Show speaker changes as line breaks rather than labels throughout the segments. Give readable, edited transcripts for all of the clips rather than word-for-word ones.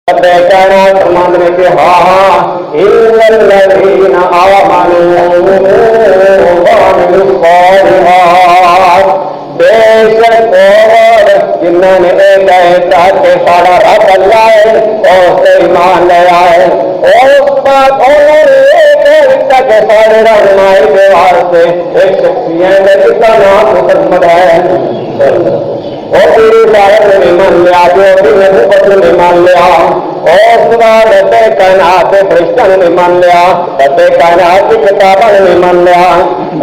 کہنا فرماتے ہیں کہ ہاں الذین آمنوا وعملوا الصالحات، بے شک اور جنہوں نے کہتا کہ سارا رب اللہ ہے اور اس سے ایمان لے آئے، اور اس بات انہوں نے کہتا کہ سارے رہنمائی کے واسطے ایک شخصیت ہے جس کا نام محمد ہے، اور پوری رسالت نے مان لیا، جو بھی نبوت نے مان لیا، اور اس کے بعد رب کائنات کے فرشتوں نے مان لیا، رب کائنات کی کتابوں نے مان لیا،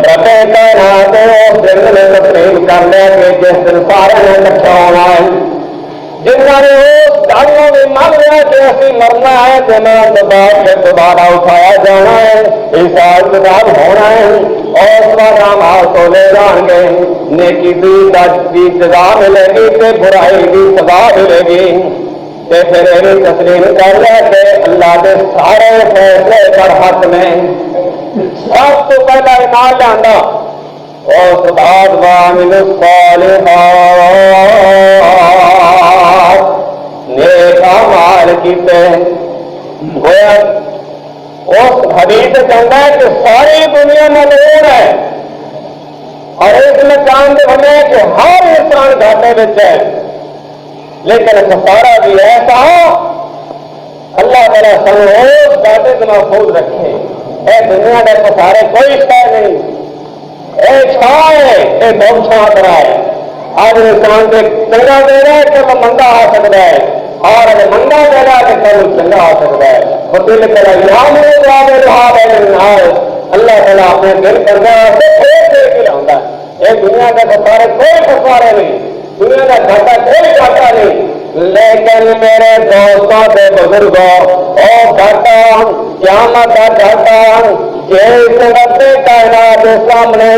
رب کائنات اس دن نے تسلیم کر لیا کہ جس دن سارے نے اکٹھا ہونا ہے، جنہوں نے اس گلوں بھی مان لیا کہ اسی مرنا ہے کہ مرن کے بعد پھر دوبارہ اٹھایا جانا ہے، حساب کتاب ہونا ہے، اور اس بعد ہم تو لے جان گے، نیکی کی سزا ملے گی تے برائی کی سزا ملے گی، تے پھر یہ تسلیم کر لیا کہ اللہ کے سارے فیصلے پر حق میں سب تو پہلا ایمان لانا، اور اس بعد وعملوا الصالحات، نیک اعمال کیتے، گویا اس حدیث کہتا ہے کہ ساری دنیا ملعون ہے، اور اس مکان کے بنے کہ ہر انسان گھاٹے میں ہے، لیکن خسارہ بھی ایسا اللہ تعالیٰ سن اس گھاٹے سے محفوظ رکھے، اے دنیا کے خسارے کوئی شے نہیں، ایک چھاں ہے ایک بہت چھاں کرا ہے، آج انسان سے چنگا دے رہا ہے کہ وہ منگا آ سکتا ہے، اور اگر منگا دے رہا ہے کہ کل چنگا آ سکتا ہے، وہ دل کرا اللہ تعالیٰ اپنے دل کر رہا ہے پھر دے کے لاؤں گا، یہ دنیا کے خسارے کوئی خسارے نہیں، دنیا کا گھاٹا کوئی گھاٹا نہیں، لیکن میرے دوستوں سے بزرگوں اور گھاٹا قیامت کا گھاٹا جس رب کائنات کے سامنے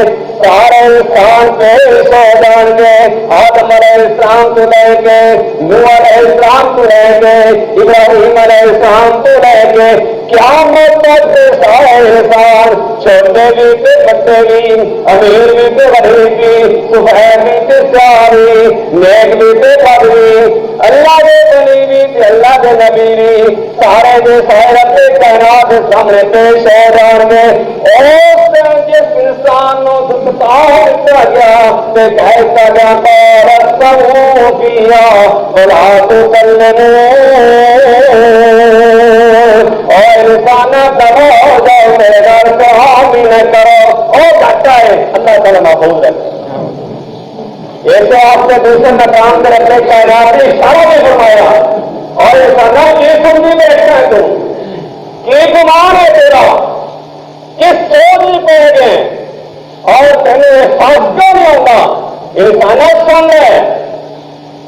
سارے انسان پیش ہو جائیں گے، آدم علیہ السلام کو لے کے، نوح علیہ السلام کو لے کے، ابراہیم علیہ السلام کو لے کے، قیامت تک سارے انسان چھوٹے بھی تے بڑے بھی، امیر بھی تے غریب بھی، سفید بھی تے سیاہ، نیک بھی تے بد بھی، اللہ کے بنی بھی تے اللہ کے نبی بھی، سارے دے سارے رب کائنات کے سامنے پیش ہو جان گے، اور جس انسان نو دستار دتا گیا تے کہتا گیا رسمو کیا بلا تو کلمو، اور انسان دبا ہو جاؤ میرے گھر کو حامی نہ کرو، اور گھٹا ہے اللہ تعالیٰ محفوظ ہے، یہ تو آپ نے دوسرے مقام میں رکھنے کائنات نے اشارہ بھی فرمایا، اور انسان کی سمجھی میں رکھنا ہے تو کی گمان ہے تیرا، کس سوچ میں پہ گئے، اور تمہیں احساس کیوں نہیں ہوگا، انسانیت سن ہے،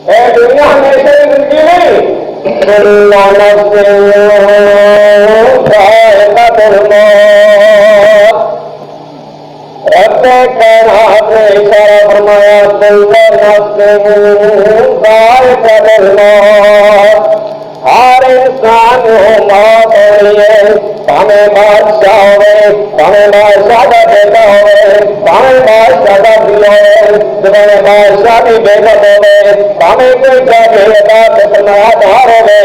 اے دنیا ہمیشہ کی زندگی نہیں، رب کائنات نے اشارہ فرمایا ہر انسان موت ہونی ہے، ہمیں بادشاہ ہوئے، ہمیں بادشاہ کا بیٹا ہوئے، ہمیں بادشاہ کا بھی ہوئے، تمہیں بادشاہ کی بیگت ہوئے، ہمیں کوئی جاگیردار سرمایہ دار ہوئے،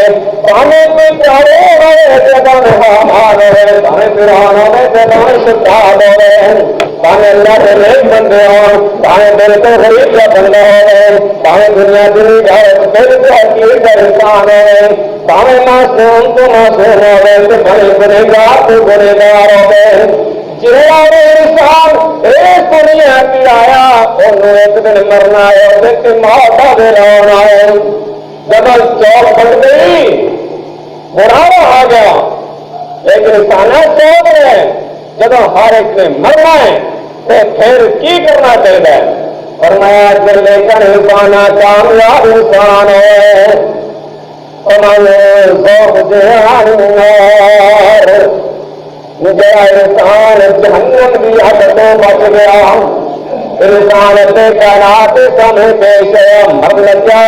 ہمیں کوئی چارے ہوئے جگہ مہمان ہوئے، ہمیں فرعون ہوئے جگہ شداد ہوئے، ہمیں اللہ کے نیک بندے ہوں، ہمیں دل کو غریب کا بندہ ہوئے، ہمیں دنیا دلی جائے دل کو حقیق کا انسان ہوئے، ہمیں معصوم تو معصوم ہوئے، بڑے گنہگار تو گنہگار ہوئے، جہاں انسان ایک دنیا کی آیا انہوں ایک دن مرنا ہے، ایک دن موت کا دن ہونا ہے، جب چوک پھٹ گئی بڑھاوا آ گیا، لیکن انسان سوچ رہے جب ہر ایک نے مرنا ہے تو پھر کی کرنا چاہیے، فرمایا جب لے کر انسان کامیاب انسان ہے، جڑا انسان جہنم کی حد تو بچ گیا، انسان اپنے کائنات سامنے پیش ہے، مر لگا،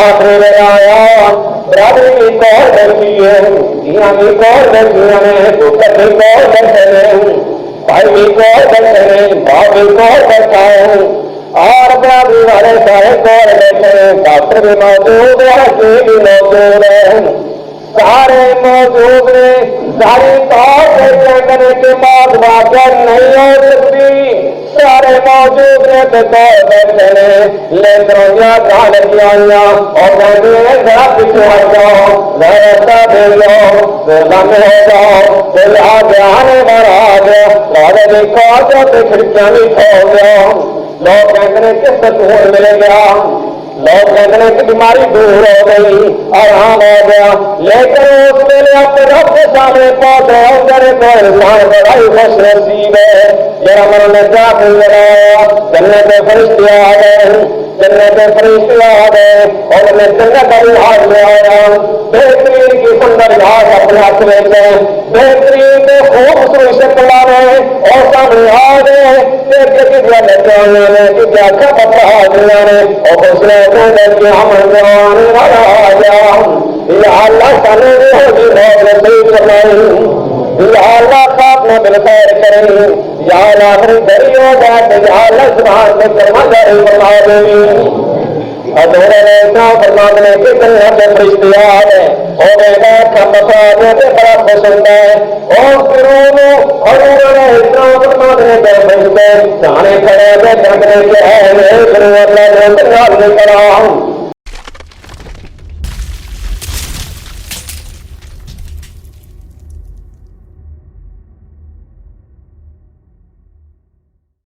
آخری میں آیا برادری کی کور بیٹھی ہے، دھیاں کی کور بیٹھی ہیں، پتر کی کور بیٹھے ہیں، بھائی کی کور بیٹھے ہیں، باپ کی کور بیٹھا ہے، اور برادری والے سارے کول بیٹھے، ڈاکٹر بھی موجود ہے، حکیم بھی موجود ہے، سارے موجود نے، ساری طور سے کہنے کے بعد واقعہ نہیں ہو سکتی، سارے موجود نے تو کول بیٹھے نے، لیکن جان کیا اور کہتے ہیں ذرا پیچھے ہٹ جاؤ، ذرا دے جاؤ، لمبے ہو جاؤ، کوئی آ گیا آنے والا آ گیا، سارے دیکھو آ جاؤ تو کھڑکیاں بھی کھول جاؤ، لوگ کہتے ہیں کس سکون ملے گا، لوگ کہتے ہیں کہ بیماری دور ہو گئی، آرام ہو گیا، لیکن اس کے لیے اپنے رب کے سامنے پہنچے اندر کو انسان بڑا ہی خوش نصیب ہے، جب انہوں نے کیا بلایا، جنت کے فرشتے آ گئے، جنت کے فرشتے آ گئے اور انہیں جنت کا لحاظ لے آیا، بہترین کی سندر لحاظ اپنے ہاتھ میں لے، بہترین کے خوبصورت شکل والے اور سامنے آ گئے، کیا اچھا پتا دنیا نے اور خوش رہتے کہ ہم جوان والا آ گیا، اللہ سانے بھی ہوگی بہت نصیب کروائی، اللہ خواب میں بالخیر کریں، یا آخری دری ہو جائے یا اللہ سبحان سے کرما جاری فرما دیں، اور میرے ایسا فرمانے کی دنیا کے فرشتے آ گئے اور میرا مساجد سے بڑا پسند ہے اور اور انہوں نے اتنا فرمانے کے فرشتے جانے کھڑے تھے جھگڑے کے ہے اللہ نے کرا